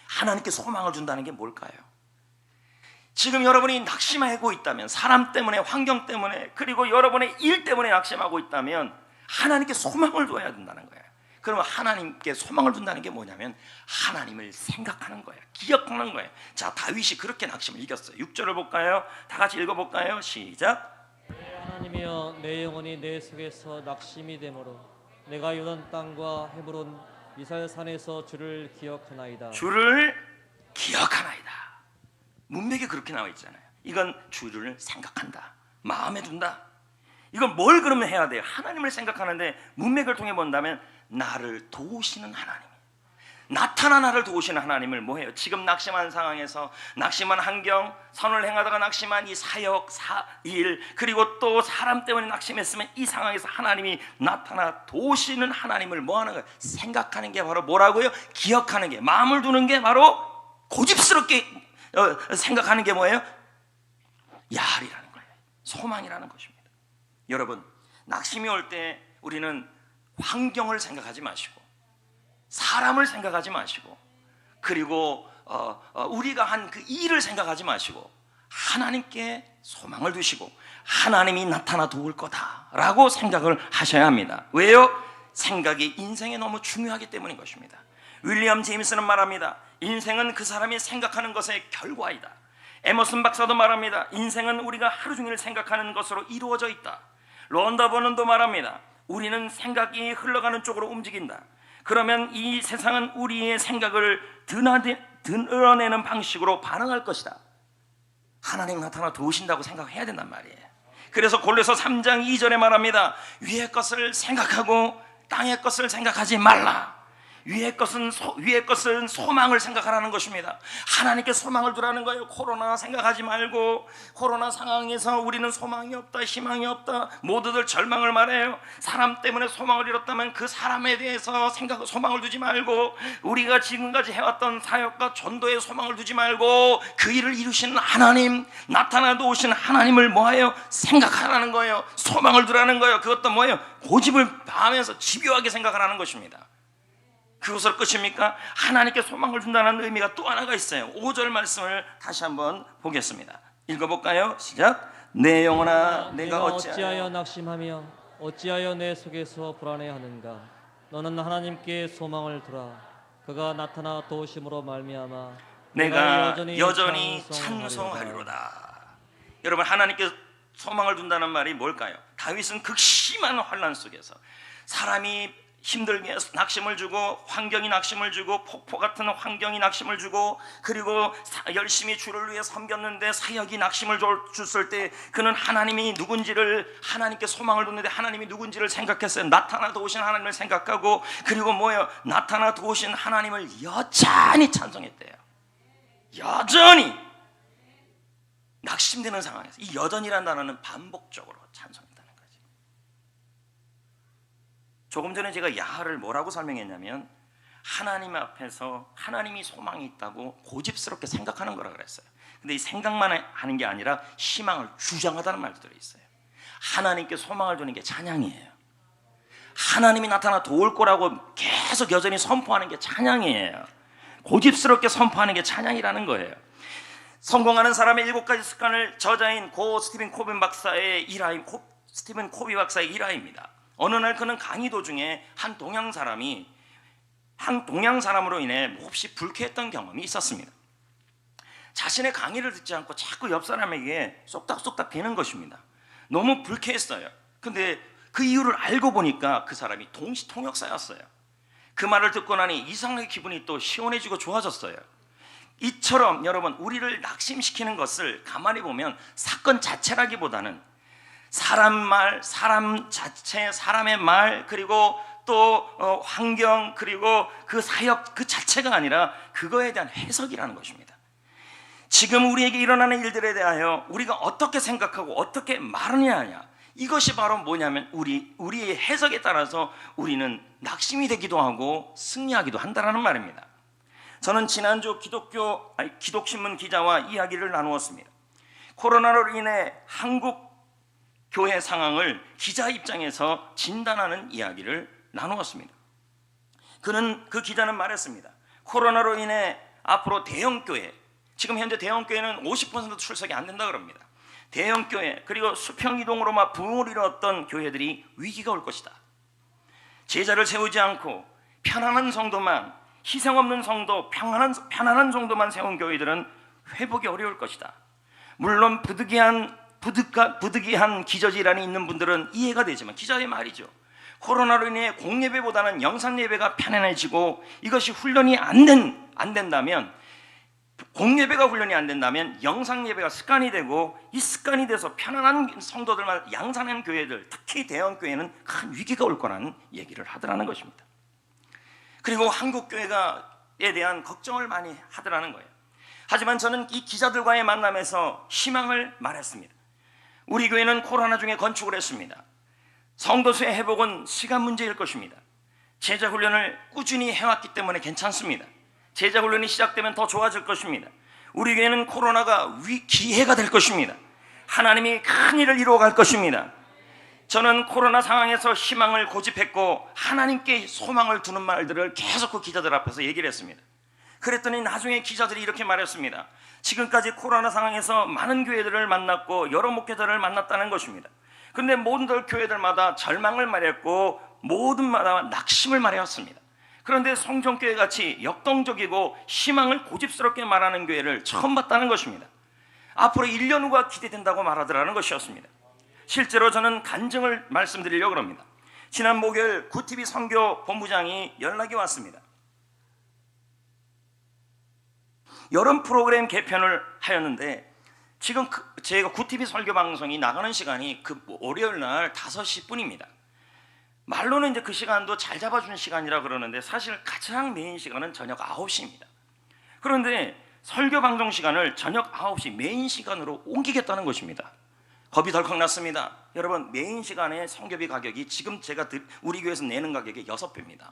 하나님께 소망을 준다는 게 뭘까요? 지금 여러분이 낙심하고 있다면, 사람 때문에, 환경 때문에, 그리고 여러분의 일 때문에 낙심하고 있다면 하나님께 소망을 둬야 된다는 거예요. 그러면 하나님께 소망을 둔다는 게 뭐냐면 하나님을 생각하는 거예요. 기억하는 거예요. 자, 다윗이 그렇게 낙심을 이겼어요. 6절을 볼까요? 다 같이 읽어볼까요? 시작. 하나님이여 내 영혼이 내 속에서 낙심이 되므로 내가 요단 땅과 헤브론 미살산에서 주를 기억하나이다. 주를 기억하나이다. 문맥에 그렇게 나와 있잖아요. 이건 주를 생각한다, 마음에 둔다. 이건 뭘 그러면 해야 돼요? 하나님을 생각하는데 문맥을 통해 본다면 나를 도우시는 하나님, 나타나 나를 도우시는 하나님을 뭐해요? 지금 낙심한 상황에서, 낙심한 환경, 선을 행하다가 낙심한 이 사역, 일, 그리고 또 사람 때문에 낙심했으면 이 상황에서 하나님이 나타나 도우시는 하나님을 뭐하는 거예요? 생각하는 게 바로 뭐라고요? 기억하는 게, 마음을 두는 게 바로 고집스럽게 생각하는 게 뭐예요? 야알이라는 거예요. 소망이라는 것입니다. 여러분, 낙심이 올 때 우리는 환경을 생각하지 마시고 사람을 생각하지 마시고 그리고 우리가 한 그 일을 생각하지 마시고 하나님께 소망을 두시고 하나님이 나타나 도울 거다라고 생각을 하셔야 합니다. 왜요? 생각이 인생에 너무 중요하기 때문인 것입니다. 윌리엄 제임스는 말합니다. 인생은 그 사람이 생각하는 것의 결과이다. 에머슨 박사도 말합니다. 인생은 우리가 하루 종일 생각하는 것으로 이루어져 있다. 론다 버넌도 말합니다. 우리는 생각이 흘러가는 쪽으로 움직인다. 그러면 이 세상은 우리의 생각을 드러내는 방식으로 반응할 것이다. 하나님 나타나 도우신다고 생각해야 된단 말이에요. 그래서 골로새 3장 2절에 말합니다. 위의 것을 생각하고 땅의 것을 생각하지 말라. 위의 것은 소망을 생각하라는 것입니다. 하나님께 소망을 두라는 거예요. 코로나 생각하지 말고, 코로나 상황에서 우리는 소망이 없다, 희망이 없다, 모두들 절망을 말해요. 사람 때문에 소망을 잃었다면 그 사람에 대해서 소망을 두지 말고, 우리가 지금까지 해왔던 사역과 전도에 소망을 두지 말고 그 일을 이루시는 하나님, 나타나 도우시는 하나님을 뭐예요? 생각하라는 거예요. 소망을 두라는 거예요. 그것도 뭐예요? 고집을 다하면서 집요하게 생각하라는 것입니다. 그것으로 끝입니까? 하나님께 소망을 준다는 의미가 또 하나가 있어요. 5절 말씀을 다시 한번 보겠습니다. 읽어볼까요? 시작. 내 영혼아 내가 어찌하여 낙심하며 어찌하여 내 속에서 불안해하는가? 너는 하나님께 소망을 두라. 그가 나타나 도우심으로 말미암아 내가 여전히 찬송하리로다. 여러분, 하나님께 소망을 둔다는 말이 뭘까요? 다윗은 극심한 환난 속에서 사람이 힘들게 낙심을 주고, 환경이 낙심을 주고, 폭포 같은 환경이 낙심을 주고, 그리고 열심히 주를 위해 섬겼는데 사역이 낙심을 줬을 때 그는 하나님이 누군지를, 하나님께 소망을 뒀는데 하나님이 누군지를 생각했어요. 나타나 도우신 하나님을 생각하고, 그리고 뭐예요? 나타나 도우신 하나님을 여전히 찬송했대요. 여전히 낙심되는 상황에서 이 여전이라는 단어는 반복적으로 찬송했다는 거지. 조금 전에 제가 야하를 뭐라고 설명했냐면 하나님 앞에서 하나님이 소망이 있다고 고집스럽게 생각하는 거라 그랬어요. 근데 이 생각만 하는 게 아니라 희망을 주장하다는 말도 들어있어요. 하나님께 소망을 두는 게 찬양이에요. 하나님이 나타나 도울 거라고 계속 여전히 선포하는 게 찬양이에요. 고집스럽게 선포하는 게 찬양이라는 거예요. 성공하는 사람의 7가지 습관을 저자인 고 스티븐 코비 박사의 일화입니다. 어느 날 그는 강의 도중에 한 동양 사람으로 인해 몹시 불쾌했던 경험이 있었습니다. 자신의 강의를 듣지 않고 자꾸 옆 사람에게 쏙닥쏙닥 대는 것입니다. 너무 불쾌했어요. 근데 그 이유를 알고 보니까 그 사람이 동시통역사였어요. 그 말을 듣고 나니 이상하게 기분이 또 시원해지고 좋아졌어요. 이처럼 여러분, 우리를 낙심시키는 것을 가만히 보면 사건 자체라기보다는 사람 말, 사람 자체, 사람의 말, 그리고 또 환경, 그리고 그 사역 그 자체가 아니라 그거에 대한 해석이라는 것입니다. 지금 우리에게 일어나는 일들에 대하여 우리가 어떻게 생각하고 어떻게 말하느냐, 이것이 바로 뭐냐면 우리의 해석에 따라서 우리는 낙심이 되기도 하고 승리하기도 한다는 말입니다. 저는 지난주 기독신문 기자와 이야기를 나누었습니다. 코로나로 인해 한국 교회 상황을 기자 입장에서 진단하는 이야기를 나누었습니다. 그 기자는 말했습니다. 코로나로 인해 앞으로 대형교회, 지금 현재 대형교회는 50% 출석이 안 된다 그럽니다. 대형교회, 그리고 수평이동으로만 부흥을 이루었던 교회들이 위기가 올 것이다. 제자를 세우지 않고 편안한 성도만, 희생 없는 성도, 편안한 성도만 세운 교회들은 회복이 어려울 것이다. 물론 부득이한 부득이한 기저질환이 있는 분들은 이해가 되지만 기자의 말이죠. 코로나로 인해 공예배보다는 영상예배가 편안해지고 이것이 훈련이 안 된다면, 공예배가 훈련이 안 된다면 영상예배가 습관이 되고, 이 습관이 돼서 편안한 성도들만 양산하는 교회들, 특히 대형교회는 큰 위기가 올 거라는 얘기를 하더라는 것입니다. 그리고 한국교회에 대한 걱정을 많이 하더라는 거예요. 하지만 저는 이 기자들과의 만남에서 희망을 말했습니다. 우리 교회는 코로나 중에 건축을 했습니다. 성도수의 회복은 시간 문제일 것입니다. 제자훈련을 꾸준히 해왔기 때문에 괜찮습니다. 제자훈련이 시작되면 더 좋아질 것입니다. 우리 교회는 코로나가 기회가 될 것입니다. 하나님이 큰 일을 이루어갈 것입니다. 저는 코로나 상황에서 희망을 고집했고 하나님께 소망을 두는 말들을 계속 그 기자들 앞에서 얘기를 했습니다. 그랬더니 나중에 기자들이 이렇게 말했습니다. 지금까지 코로나 상황에서 많은 교회들을 만났고 여러 목회자를 만났다는 것입니다. 그런데 모든 교회들마다 절망을 말했고 모든마다 낙심을 말해왔습니다. 그런데 성전교회 같이 역동적이고 희망을 고집스럽게 말하는 교회를 처음 봤다는 것입니다. 앞으로 1년 후가 기대된다고 말하더라는 것이었습니다. 실제로 저는 간증을 말씀드리려고 합니다. 지난 목요일 구티비 선교 본부장이 연락이 왔습니다. 여름 프로그램 개편을 하였는데 지금 제가 구티비 설교 방송이 나가는 시간이 그 월요일 날 5시 뿐입니다. 말로는 이제 그 시간도 잘 잡아주는 시간이라 그러는데 사실 가장 메인 시간은 저녁 9시입니다. 그런데 설교 방송 시간을 저녁 9시 메인 시간으로 옮기겠다는 것입니다. 겁이 덜컥 났습니다. 여러분, 메인 시간에 선교비 가격이 지금 제가 우리 교회에서 내는 가격의 6배입니다.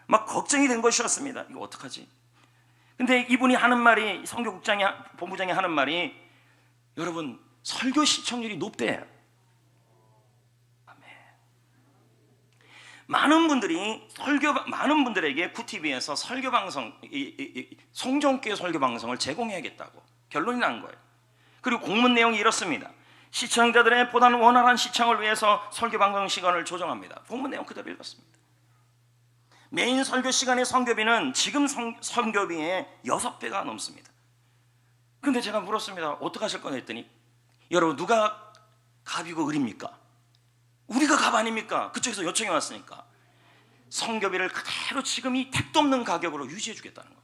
막 걱정이 된 것이었습니다. 이거 어떡하지? 근데 이분이 하는 말이, 선교국장이, 본부장이 하는 말이, 여러분, 설교 시청률이 높대요. 아멘. 많은 분들에게 구티비에서 설교 방송, 송정교회 설교 방송을 제공해야겠다고 결론이 난 거예요. 그리고 공문 내용이 이렇습니다. 시청자들의 보다 원활한 시청을 위해서 설교 방송 시간을 조정합니다. 공문 내용 그대로 읽었습니다. 메인 설교 시간의 선교비는 지금 선교비의 6배가 넘습니다. 그런데 제가 물었습니다. 어떻게 하실 거냐 했더니, 여러분, 누가 갑이고 을입니까? 우리가 갑 아닙니까? 그쪽에서 요청이 왔으니까 선교비를 그대로 지금 이 택도 없는 가격으로 유지해 주겠다는 거예요.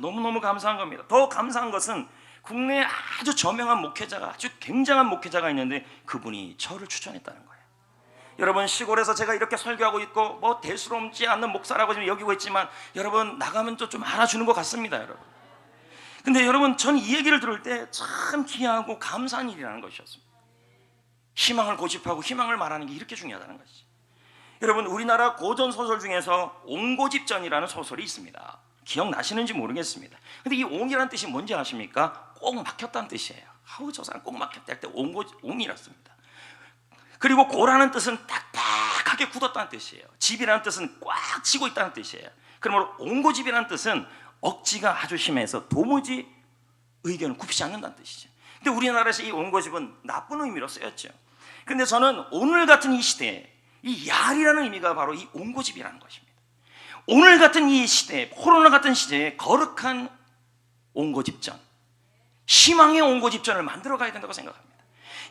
너무너무 감사한 겁니다. 더 감사한 것은 국내에 아주 저명한 목회자가, 아주 굉장한 목회자가 있는데 그분이 저를 추천했다는 거예요. 여러분, 시골에서 제가 이렇게 설교하고 있고 뭐 대수롭지 않는 목사라고 지금 여기고 있지만, 여러분, 나가면 또 좀 알아주는 것 같습니다, 여러분. 근데 여러분, 전 이 얘기를 들을 때 참 귀하고 감사한 일이라는 것이었습니다. 희망을 고집하고 희망을 말하는 게 이렇게 중요하다는 것이죠. 여러분, 우리나라 고전 소설 중에서 옹고집전이라는 소설이 있습니다. 기억나시는지 모르겠습니다. 근데 이 옹이라는 뜻이 뭔지 아십니까? 꼭 막혔다는 뜻이에요. 아우, 저 사람 꼭 막혔다 할 때 옹이라 씁니다. 그리고 고라는 뜻은 딱딱하게 굳었다는 뜻이에요. 집이라는 뜻은 꽉 쥐고 있다는 뜻이에요. 그러므로 옹고집이라는 뜻은 억지가 아주 심해서 도무지 의견을 굽히지 않는다는 뜻이죠. 근데 우리나라에서 이 옹고집은 나쁜 의미로 쓰였죠. 근데 저는 오늘 같은 이 시대에 이 야리라는 의미가 바로 이 옹고집이라는 것입니다. 오늘 같은 이 시대에, 코로나 같은 시대에 거룩한 옹고집전, 희망의 옹고집전을 만들어 가야 된다고 생각합니다.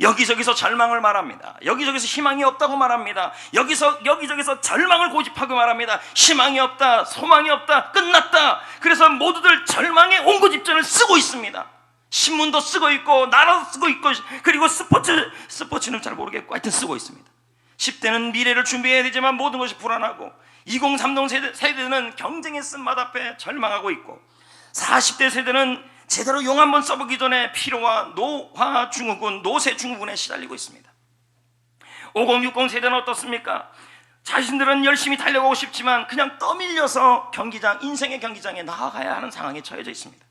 여기저기서 절망을 말합니다. 여기저기서 희망이 없다고 말합니다. 여기저기서 절망을 고집하고 말합니다. 희망이 없다, 소망이 없다, 끝났다. 그래서 모두들 절망의 옹고집전을 쓰고 있습니다. 신문도 쓰고 있고 나라도 쓰고 있고, 그리고 스포츠는 잘 모르겠고 하여튼 쓰고 있습니다. 10대는 미래를 준비해야 되지만 모든 것이 불안하고, 2030 세대는 경쟁의 쓴맛 앞에 절망하고 있고, 40대 세대는 제대로 용 한번 써보기 전에 피로와 노쇠 증후군에 시달리고 있습니다. 5060 세대는 어떻습니까? 자신들은 열심히 달려가고 싶지만 그냥 떠밀려서 인생의 경기장에 나아가야 하는 상황에 처해져 있습니다.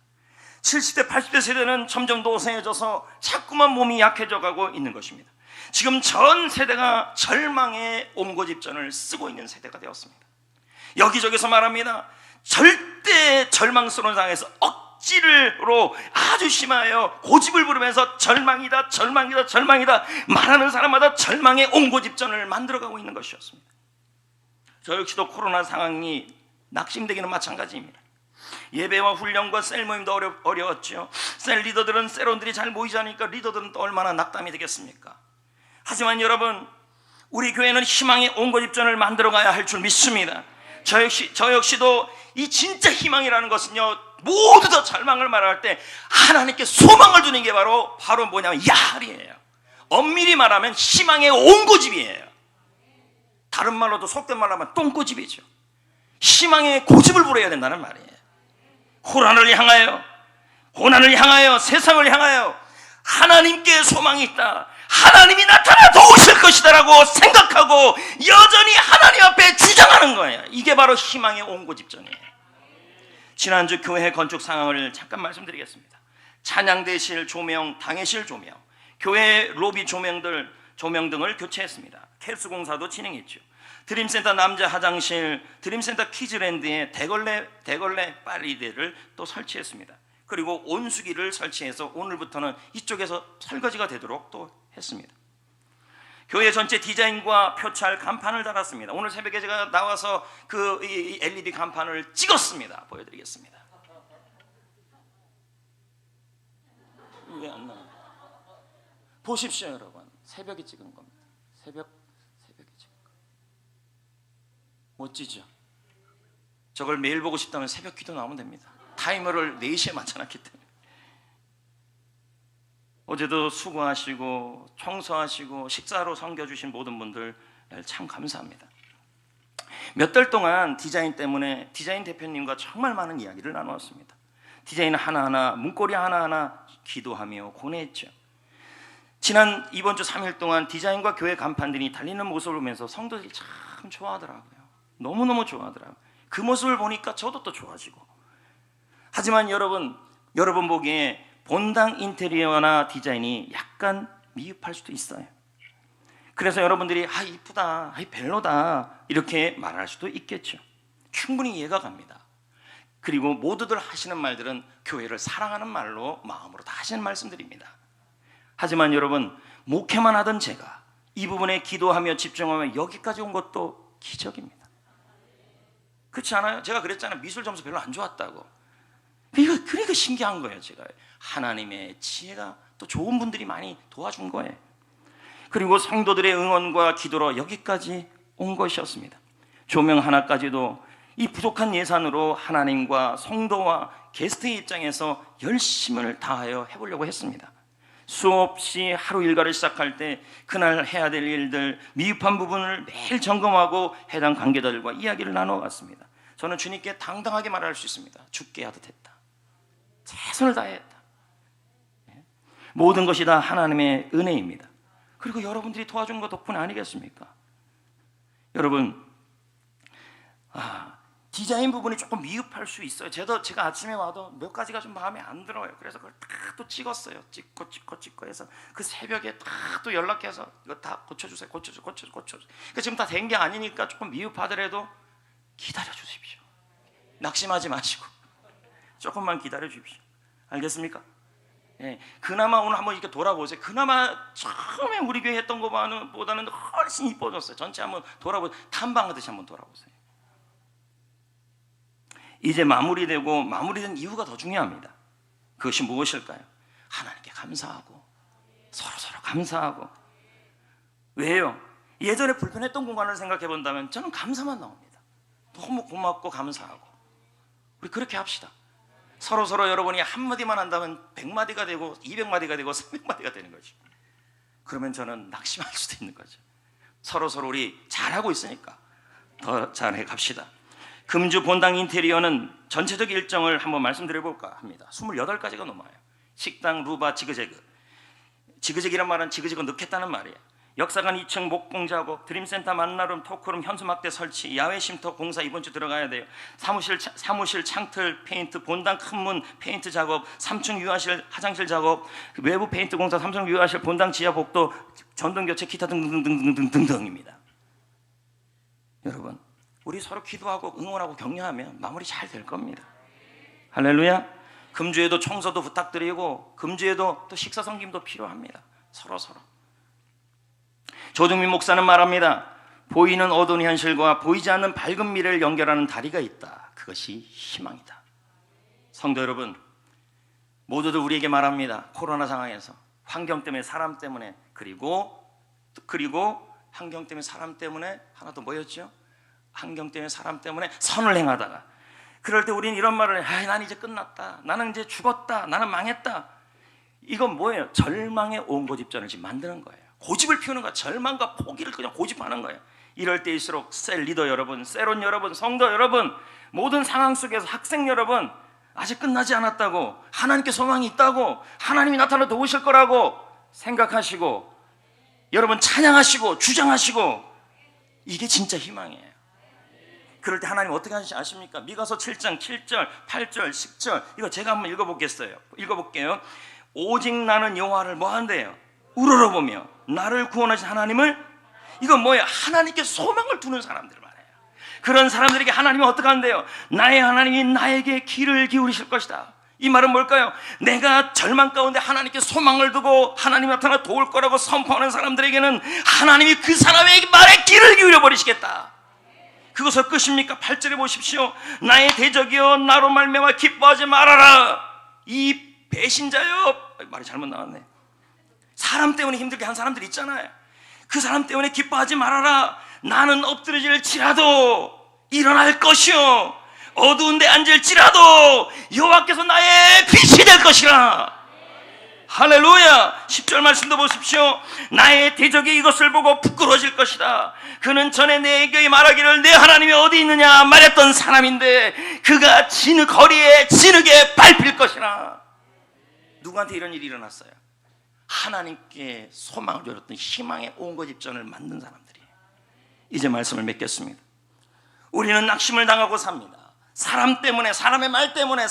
70대 80대 세대는 점점 노쇠해져서 자꾸만 몸이 약해져 가고 있는 것입니다. 지금 전 세대가 절망의 옹고집전을 쓰고 있는 세대가 되었습니다. 여기저기서 말합니다. 절대 절망스러운 상황에서 억지로 아주 심하여 고집을 부르면서 절망이다, 절망이다, 절망이다 말하는 사람마다 절망의 옹고집전을 만들어가고 있는 것이었습니다. 저 역시도 코로나 상황이 낙심되기는 마찬가지입니다. 예배와 훈련과 셀 모임도 어려웠죠. 셀 리더들은 셀원들이 잘 모이지 않으니까 리더들은 또 얼마나 낙담이 되겠습니까? 하지만 여러분, 우리 교회는 희망의 온고집전을 만들어 가야 할 줄 믿습니다. 저 역시도 이 진짜 희망이라는 것은요, 모두 다 절망을 말할 때 하나님께 소망을 두는 게 바로 뭐냐면 야할이에요. 엄밀히 말하면 희망의 온고집이에요. 다른 말로도 속된 말로 하면 똥고집이죠. 희망의 고집을 부려야 된다는 말이에요. 고난을 향하여 세상을 향하여 하나님께 소망이 있다, 하나님이 나타나 도우실 것이다라고 생각하고 여전히 하나님 앞에 주장하는 거예요. 이게 바로 희망의 온고집전이에요. 지난주 교회 건축 상황을 잠깐 말씀드리겠습니다. 찬양대실 조명, 당회실 조명, 교회 로비 조명 등을 교체했습니다. 캡스 공사도 진행했죠. 드림센터 남자 화장실, 드림센터 키즈랜드에 대걸레 빨리대를 또 설치했습니다. 그리고 온수기를 설치해서 오늘부터는 이쪽에서 설거지가 되도록 또 했습니다. 교회 전체 디자인과 표찰 간판을 달았습니다. 오늘 새벽에 제가 나와서 그 LED 간판을 찍었습니다. 보여드리겠습니다. 왜 안 나와요? 보십시오 여러분, 새벽에 찍은 겁니다. 새벽에 찍은 거 멋지죠? 저걸 매일 보고 싶다면 새벽 기도 나오면 됩니다. 타이머를 4시에 맞춰놨기 때문에. 어제도 수고하시고 청소하시고 식사로 섬겨주신 모든 분들 참 감사합니다. 몇 달 동안 디자인 때문에 디자인 대표님과 정말 많은 이야기를 나누었습니다. 디자인 하나하나, 문고리 하나하나 기도하며 고뇌했죠. 이번 주 3일 동안 디자인과 교회 간판들이 달리는 모습을 보면서 성도들이 참 좋아하더라고요. 너무너무 좋아하더라고요. 그 모습을 보니까 저도 또 좋아지고. 하지만 여러분 보기에 본당 인테리어나 디자인이 약간 미흡할 수도 있어요. 그래서 여러분들이 이쁘다, 별로다 이렇게 말할 수도 있겠죠. 충분히 이해가 갑니다. 그리고 모두들 하시는 말들은 교회를 사랑하는 말로 마음으로 다 하시는 말씀들입니다. 하지만 여러분, 목회만 하던 제가 이 부분에 기도하며 집중하며 여기까지 온 것도 기적입니다. 그렇지 않아요? 제가 그랬잖아요. 미술 점수 별로 안 좋았다고. 그러니까 신기한 거예요. 제가 하나님의 지혜가 또 좋은 분들이 많이 도와준 거예요. 그리고 성도들의 응원과 기도로 여기까지 온 것이었습니다. 조명 하나까지도 이 부족한 예산으로 하나님과 성도와 게스트의 입장에서 열심을 다하여 해보려고 했습니다. 수없이 하루 일과를 시작할 때 그날 해야 될 일들, 미흡한 부분을 매일 점검하고 해당 관계자들과 이야기를 나눠갔습니다. 저는 주님께 당당하게 말할 수 있습니다. 죽게 하듯 했다. 최선을 다했다. 모든 것이 다 하나님의 은혜입니다. 그리고 여러분들이 도와준 것 덕분 아니겠습니까? 여러분, 디자인 부분이 조금 미흡할 수 있어요. 제가 아침에 와도 몇 가지가 좀 마음에 안 들어요. 그래서 그걸 다 또 찍었어요. 찍고 해서 그 새벽에 다 또 연락해서 이거 다 고쳐주세요. 고쳐줘. 그러니까 지금 다 된 게 아니니까 조금 미흡하더라도 기다려 주십시오. 낙심하지 마시고 조금만 기다려 주십시오. 알겠습니까? 예, 그나마 오늘 한번 이렇게 돌아보세요. 그나마 처음에 우리 교회 했던 것보다는 훨씬 이뻐졌어요. 전체 한번 돌아보세요. 탐방하듯이 한번 돌아보세요. 이제 마무리된 이유가 더 중요합니다. 그것이 무엇일까요? 하나님께 감사하고 서로 감사하고. 왜요? 예전에 불편했던 공간을 생각해 본다면 저는 감사만 나옵니다. 너무 고맙고 감사하고. 우리 그렇게 합시다. 서로 여러분이 한마디만 한다면 100마디가 되고 200마디가 되고 300마디가 되는 거죠. 그러면 저는 낙심할 수도 있는 거죠. 서로 우리 잘하고 있으니까 더 잘해 갑시다. 금주 본당 인테리어는 전체적 일정을 한번 말씀드려볼까 합니다. 28가지가 넘어요. 식당, 루바, 지그재그란 말은 지그재그 넣겠다는 말이에요. 역사관 2층 목공 작업, 드림센터 만나룸, 토크룸, 현수막대 설치, 야외 쉼터 공사 이번 주 들어가야 돼요. 사무실 창틀 페인트, 본당 큰 문 페인트 작업, 3층 유아실 화장실 작업, 외부 페인트 공사, 3층 유아실 본당 지하 복도 전동 교체 기타 등등등등등등등입니다. 여러분, 우리 서로 기도하고 응원하고 격려하면 마무리 잘 될 겁니다. 할렐루야. 금주에도 청소도 부탁드리고 금주에도 또 식사 섬김도 필요합니다. 서로. 조중민 목사는 말합니다. 보이는 어두운 현실과 보이지 않는 밝은 미래를 연결하는 다리가 있다. 그것이 희망이다. 성도 여러분, 모두들 우리에게 말합니다. 코로나 상황에서 환경 때문에, 사람 때문에, 그리고 환경 때문에, 사람 때문에, 하나 더 뭐였죠? 환경 때문에, 사람 때문에 선을 행하다가, 그럴 때 우리는 이런 말을 해. 난 이제 끝났다, 나는 이제 죽었다, 나는 망했다. 이건 뭐예요? 절망의 온고집전을 지금 만드는 거예요. 고집을 피우는 거야. 절망과 포기를 그냥 고집하는 거예요. 이럴 때일수록 셀 리더 여러분, 셀원 여러분, 성도 여러분, 모든 상황 속에서 학생 여러분, 아직 끝나지 않았다고, 하나님께 소망이 있다고, 하나님이 나타나 도우실 거라고 생각하시고, 여러분 찬양하시고 주장하시고, 이게 진짜 희망이에요. 그럴 때 하나님 어떻게 하시는지 아십니까? 미가서 7장 7절 8절 10절, 이거 제가 한번 읽어볼게요. 오직 나는 여호와를 뭐한대요? 우러러보며 나를 구원하신 하나님을, 이건 뭐예요? 하나님께 소망을 두는 사람들 말이에요. 그런 사람들에게 하나님은 어떻게 한대요? 나의 하나님이 나에게 귀를 기울이실 것이다. 이 말은 뭘까요? 내가 절망 가운데 하나님께 소망을 두고 하나님이 나타나 도울 거라고 선포하는 사람들에게는 하나님이 그 사람의 말에 귀를 기울여 버리시겠다. 그것을 끝입니까? 8절에 보십시오. 나의 대적이여 나로 말미암아 기뻐하지 말아라. 이 배신자여, 말이 잘못 나왔네. 사람 때문에 힘들게 한 사람들 있잖아요. 그 사람 때문에 기뻐하지 말아라. 나는 엎드러질지라도 일어날 것이요, 어두운 데 앉을지라도 여호와께서 나의 빛이 될 것이라. 할렐루야. 10절 말씀도 보십시오. 나의 대적이 이것을 보고 부끄러워질 것이다. 그는 전에 내게 말하기를 내 하나님이 어디 있느냐 말했던 사람인데 그가 거리에 진흙에 밟힐 것이라. 누구한테 이런 일이 일어났어요? 하나님께 소망을 열었던 희망의 온고집전을 만든 사람들이에요. 이제 말씀을 맺겠습니다. 우리는 낙심을 당하고 삽니다. 사람 때문에, 사람의 말 때문에,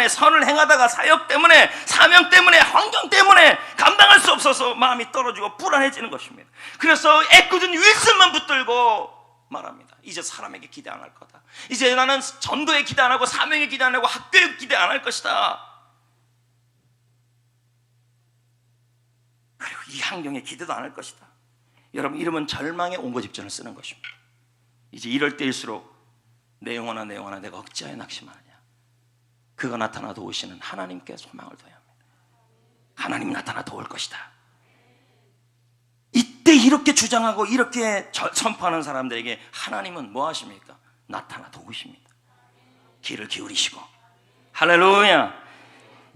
선을 행하다가 사역 때문에, 사명 때문에, 환경 때문에 감당할 수 없어서 마음이 떨어지고 불안해지는 것입니다. 그래서 애꿎은 윌슨만 붙들고 말합니다. 이제 사람에게 기대 안 할 거다. 이제 나는 전도에 기대 안 하고 사명에 기대 안 하고 학교에 기대 안 할 것이다. 그리고 이 환경에 기대도 안 할 것이다. 여러분, 이러면 절망의 온고집전을 쓰는 것입니다. 이제 이럴 때일수록 내 영혼아 내가 어찌하여 낙심하느냐. 그가 나타나 도우시는 하나님께 소망을 둬야 합니다. 하나님이 나타나 도울 것이다. 이때 이렇게 주장하고 이렇게 선포하는 사람들에게 하나님은 뭐 하십니까? 나타나 도우십니다. 귀를 기울이시고, 할렐루야,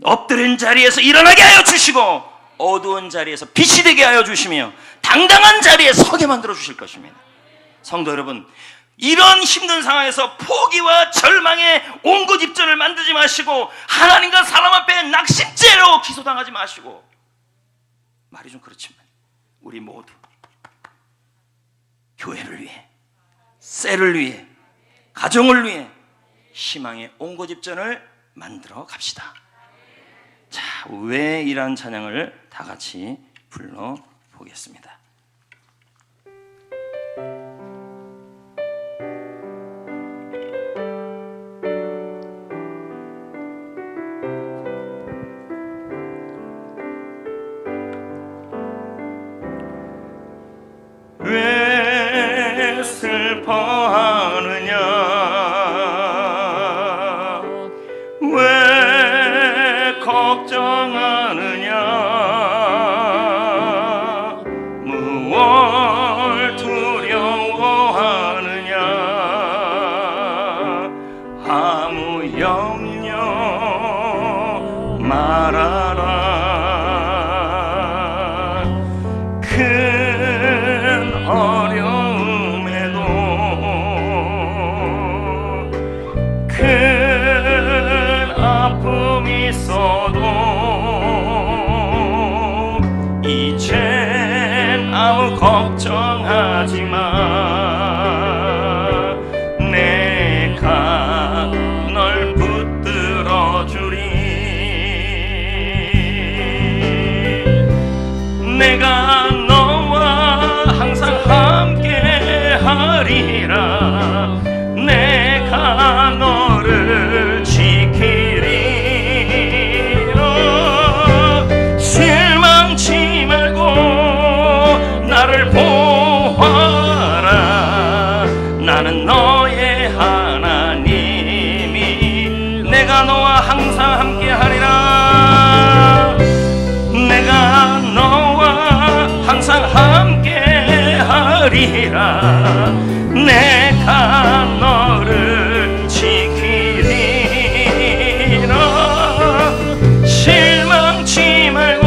엎드린 자리에서 일어나게 하여 주시고, 어두운 자리에서 빛이 되게 하여 주시며 당당한 자리에 서게 만들어 주실 것입니다. 성도 여러분, 이런 힘든 상황에서 포기와 절망의 온고집전을 만들지 마시고, 하나님과 사람 앞에 낙심죄로 기소당하지 마시고, 말이 좀 그렇지만 우리 모두 교회를 위해, 셀을 위해, 가정을 위해 희망의 온고집전을 만들어 갑시다. 자, 왜이란 찬양을 다 같이 불러보겠습니다. 왜 슬퍼하느냐, 왜 걱정하느냐, 무얼 두려워하느냐, 아무 염려 말아라. 어려움에도, 큰 아픔이 있어도 이젠 아무 걱정하지 마. 내가 널 붙들어 주리. 내가 함께 하리라. 내가 너를 지키리라. 실망치 말고 나를 보아라. 내가 너를 지키리라. 실망치 말고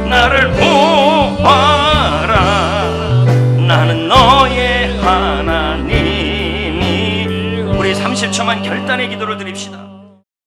나를 보아라. 나는 너의 하나님이. 우리 30초만 결단의 기도를 드립시다.